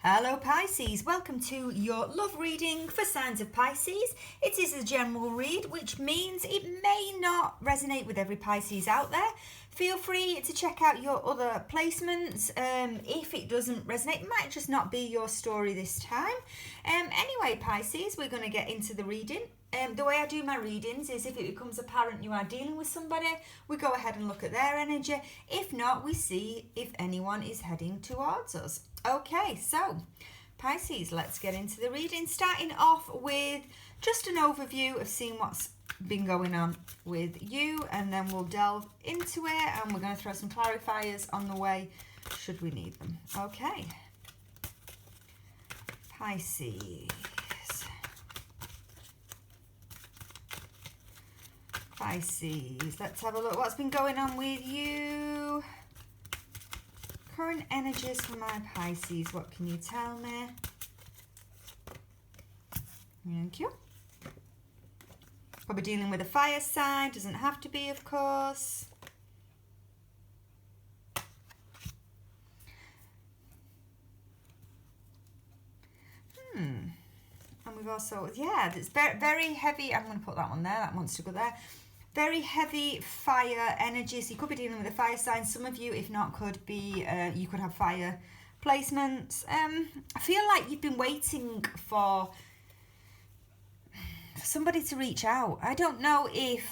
Hello Pisces, welcome to your love reading for signs of Pisces. It is a general read, which means it may not resonate with every Pisces out there. Feel free to check out your other placements. If it doesn't resonate, it might just not be your story this time. Anyway, Pisces, we're going to get into the reading. The way I do my readings is if it becomes apparent you are dealing with somebody, we go ahead and look at their energy. If not, we see if anyone is heading towards us. Okay, so Pisces, let's get into the reading. Starting off with just an overview of seeing what's been going on with you, and then we'll delve into it, and we're going to throw some clarifiers on the way should we need them. Okay, Pisces. Pisces, let's have a look what's been going on with you. Current energies for my Pisces, what can you tell me? Thank you. Probably dealing with a fire sign, doesn't have to be, of course. And we've also, it's very, very heavy. I'm going to put that one there, that wants to go there. Very heavy fire energy, so you could be dealing with a fire sign. Some of you, if not, could be, you could have fire placements. I feel like you've been waiting for somebody to reach out. I don't know if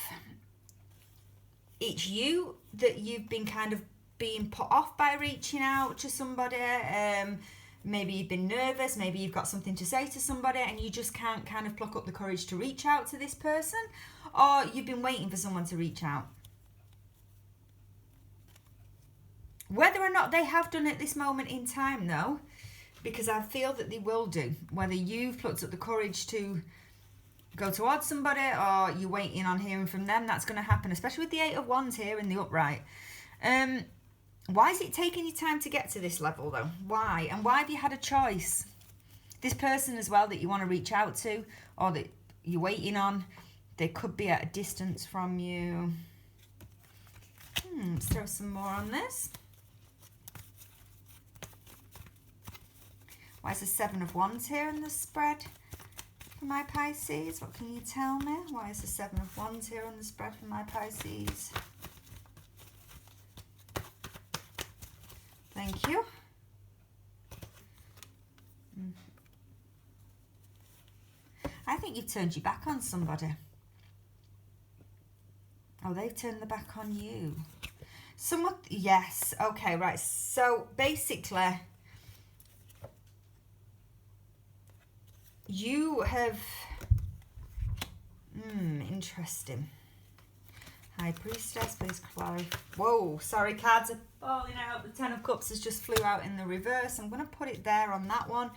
it's you that you've been kind of being put off by reaching out to somebody. Maybe you've been nervous, maybe you've got something to say to somebody and you just can't kind of pluck up the courage to reach out to this person, or you've been waiting for someone to reach out. Whether or not they have done at this moment in time though, because I feel that they will do, whether you've plucked up the courage to go towards somebody or you're waiting on hearing from them, that's going to happen, especially with the Eight of Wands here in the upright. Why is it taking you time to get to this level though? Why? And why have you had a choice? This person as well that you want to reach out to or that you're waiting on, they could be at a distance from you. Let's throw some more on this. Why is the Seven of Wands here in the spread for my Pisces? What can you tell me? Why is the Seven of Wands here on the spread for my Pisces? Thank you. I think you've turned your back on somebody. Oh, they've turned their back on you. Someone, yes. Okay, right. So basically, you have, interesting. High Priestess, please clarify. Whoa, sorry, cards are falling out. The Ten of Cups has just flew out in the reverse. I'm going to put it there on that one.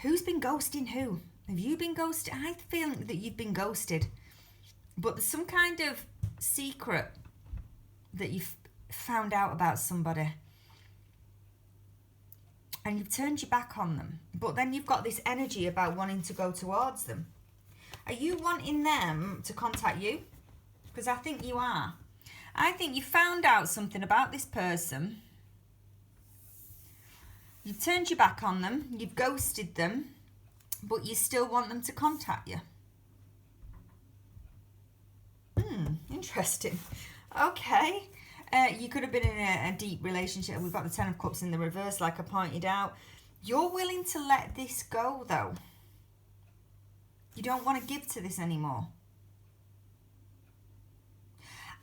Who's been ghosting who? Have you been ghosted? I feel that you've been ghosted. But there's some kind of secret that you've found out about somebody. And you've turned your back on them. But then you've got this energy about wanting to go towards them. Are you wanting them to contact you? Because I think you are. I think you found out something about this person. You've turned your back on them. You've ghosted them. But you still want them to contact you. Interesting. Okay. You could have been in a deep relationship. We've got the Ten of Cups in the reverse, like I pointed out. You're willing to let this go, though. You don't want to give to this anymore.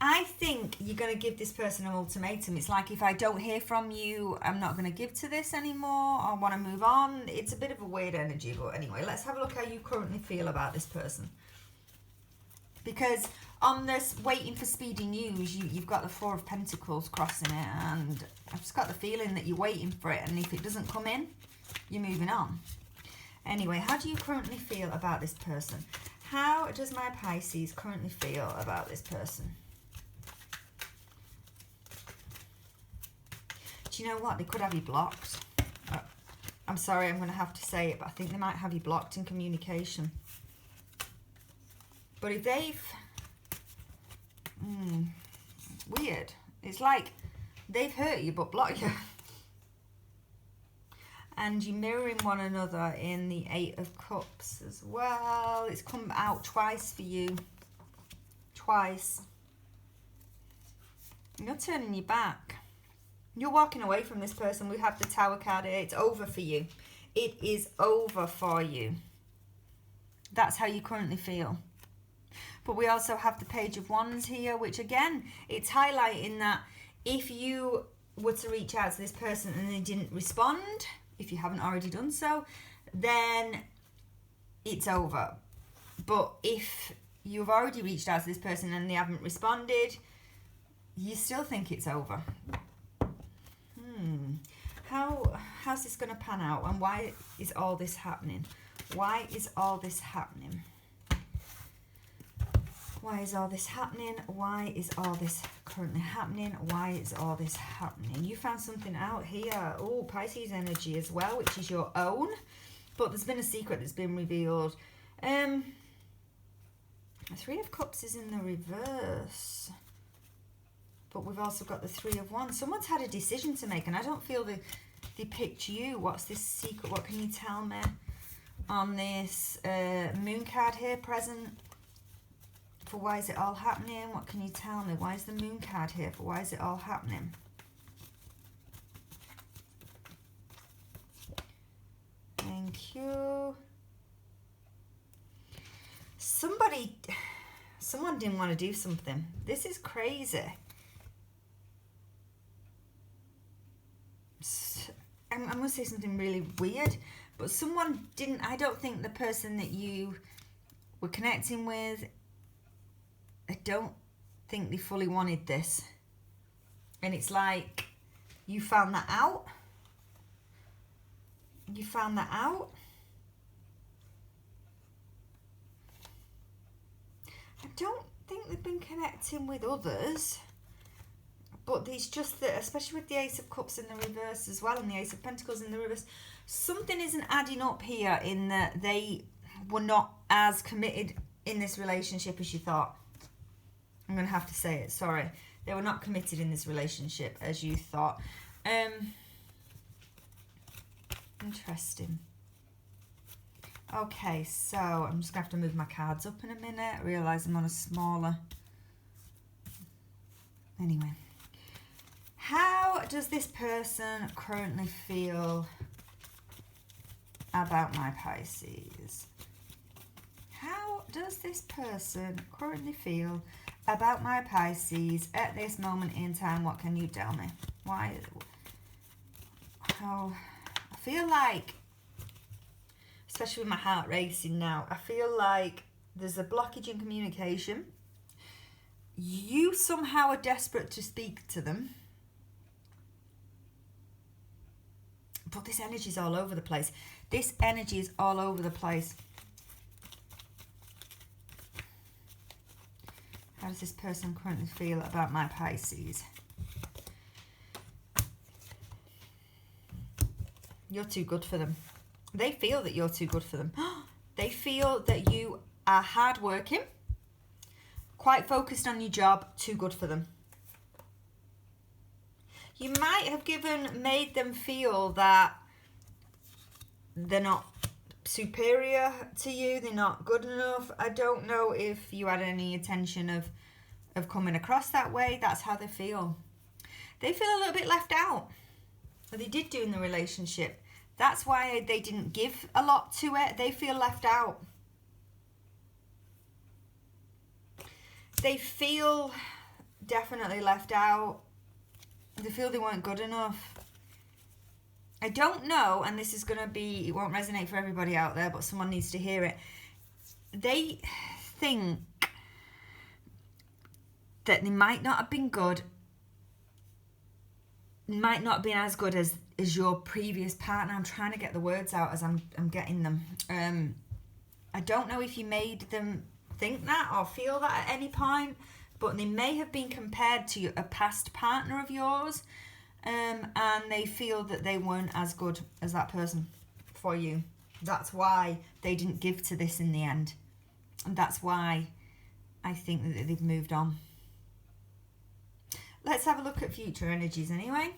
I think you're going to give this person an ultimatum. It's like, if I don't hear from you, I'm not going to give to this anymore. I want to move on. It's a bit of a weird energy. But anyway, let's have a look how you currently feel about this person. Because on this waiting for speedy news, you've got the Four of Pentacles crossing it. And I've just got the feeling that you're waiting for it. And if it doesn't come in, you're moving on. Anyway, how do you currently feel about this person? How does my Pisces currently feel about this person? Do you know what? They could have you blocked. I'm sorry, I'm going to have to say it, but I think they might have you blocked in communication. But if they've... it's weird. It's like They've hurt you but block you. And you're mirroring one another in the Eight of Cups as well. It's come out twice for you. Twice. You're turning your back. You're walking away from this person. We have the Tower card here. It's over for you. It is over for you. That's how you currently feel. But we also have the Page of Wands here, which again, it's highlighting that if you were to reach out to this person and they didn't respond, if you haven't already done so, then it's over. But if you've already reached out to this person and they haven't responded, you still think it's over. How's this going to pan out, and why is all this happening? Why is all this happening? Why is all this happening? Why is all this currently happening? Why is all this happening? You found something out here. Oh, Pisces energy as well, which is your own. But there's been a secret that's been revealed. The Three of Cups is in the reverse. But we've also got the Three of Wands. Someone's had a decision to make, and I don't feel they picked you. What's this secret? What can you tell me on this Moon card here present? For why is it all happening? What can you tell me? Why is the Moon card here? For why is it all happening? Thank you. Someone didn't want to do something. This is crazy. I'm going to say something really weird, but someone didn't, I don't think the person that you were connecting with, I don't think they fully wanted this. And it's like, you found that out. You found that out. I don't think they've been connecting with others. But it's just that, especially with the Ace of Cups in the reverse as well, and the Ace of Pentacles in the reverse, something isn't adding up here in that they were not as committed in this relationship as you thought. I'm going to have to say it, sorry. They were not committed in this relationship as you thought. Interesting. Okay, so I'm just going to have to move my cards up in a minute. I realise I'm on a smaller... Anyway. How does this person currently feel about my Pisces? How does this person currently feel about my Pisces at this moment in time? What can you tell me? Why? How? I feel like, especially with my heart racing now, I feel like there's a blockage in communication. You somehow are desperate to speak to them. But this energy is all over the place. This energy is all over the place. How does this person currently feel about my Pisces? You're too good for them. They feel that you're too good for them. They feel that you are hardworking, quite focused on your job, too good for them. You might have made them feel that they're not superior to you, they're not good enough. I don't know if you had any intention of coming across that way. That's how they feel. They feel a little bit left out. They did do in the relationship. That's why they didn't give a lot to it. They feel left out. They feel definitely left out. They feel they weren't good enough. I don't know, and this is going to be, it won't resonate for everybody out there, but someone needs to hear it. They think that they might not have been good, might not have been as good as your previous partner. I'm trying to get the words out as I'm getting them. I don't know if you made them think that or feel that at any point, but they may have been compared to a past partner of yours, and they feel that they weren't as good as that person for you. That's why they didn't give to this in the end. And that's why I think that they've moved on. let's have a look at future energies anyway.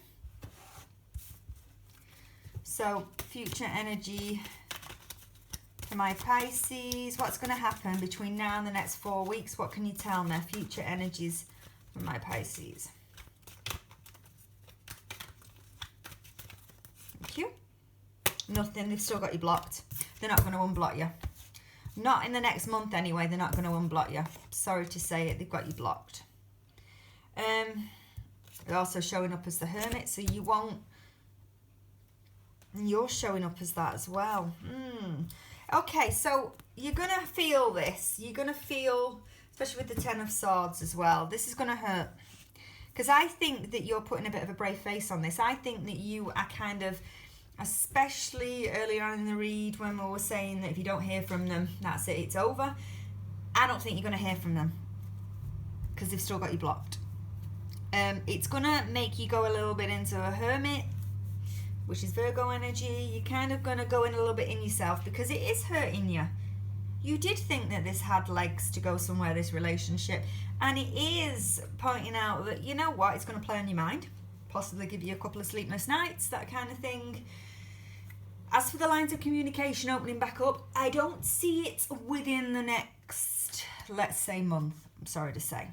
So future energy for my Pisces. What's going to happen between now and the next 4 weeks? What can you tell me? Future energies for my Pisces. Thank you. Nothing. They've still got you blocked. They're not going to unblock you. Not in the next month anyway. They're not going to unblock you. Sorry to say it. They've got you blocked. They're also showing up as the Hermit, so you won't. You're showing up as that as well. Okay, so you're going to feel this. You're going to feel, especially with the Ten of Swords as well, this is going to hurt. Because I think that you're putting a bit of a brave face on this. I think that you are kind of, especially earlier on in the read when we were saying that if you don't hear from them, that's it, it's over. I don't think you're going to hear from them because they've still got you blocked. It's going to make you go a little bit into a Hermit, which is Virgo energy. You're kind of going to go in a little bit in yourself because it is hurting you. You did think that this had legs to go somewhere, this relationship, and it is pointing out that, you know what, it's going to play on your mind, possibly give you a couple of sleepless nights, that kind of thing. As for the lines of communication opening back up, I don't see it within the next, let's say, month. I'm sorry to say.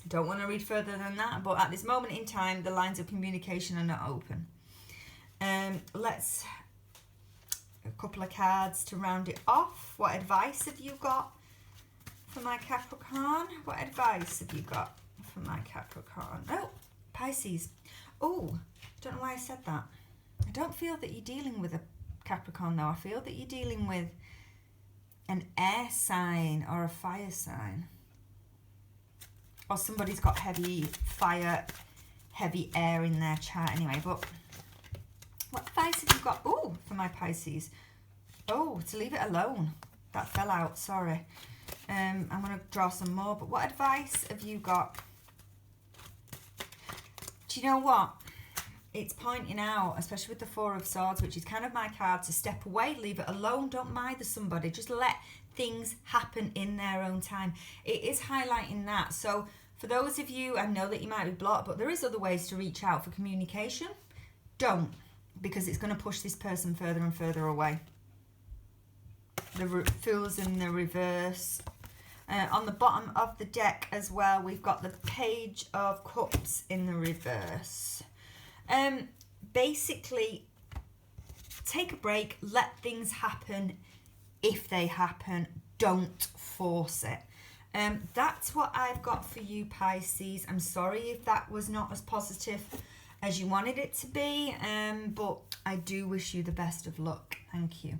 Don't want to read further than that, but at this moment in time, the lines of communication are not open. Let's a couple of cards to round it off. What advice have you got for my Capricorn? What advice have you got for my Capricorn? Oh, Pisces. Oh, don't know why I said that. I don't feel that you're dealing with a Capricorn though. I feel that you're dealing with an air sign or a fire sign. Or somebody's got heavy fire, heavy air in their chart anyway. But what advice have you got? Oh, for my Pisces. Oh, to leave it alone. That fell out, sorry. I'm going to draw some more. But what advice have you got? Do you know what? It's pointing out, especially with the Four of Swords, which is kind of my card, to step away, leave it alone, don't mither somebody. Just let things happen in their own time. It is highlighting that. So for those of you, I know that you might be blocked, but there is other ways to reach out for communication. Don't, because it's going to push this person further and further away. The Fool's in the reverse. On the bottom of the deck as well, we've got the Page of Cups in the reverse. Basically, take a break, let things happen if they happen, don't force it. That's what I've got for you, Pisces. I'm sorry if that was not as positive as you wanted it to be, but I do wish you the best of luck. Thank you.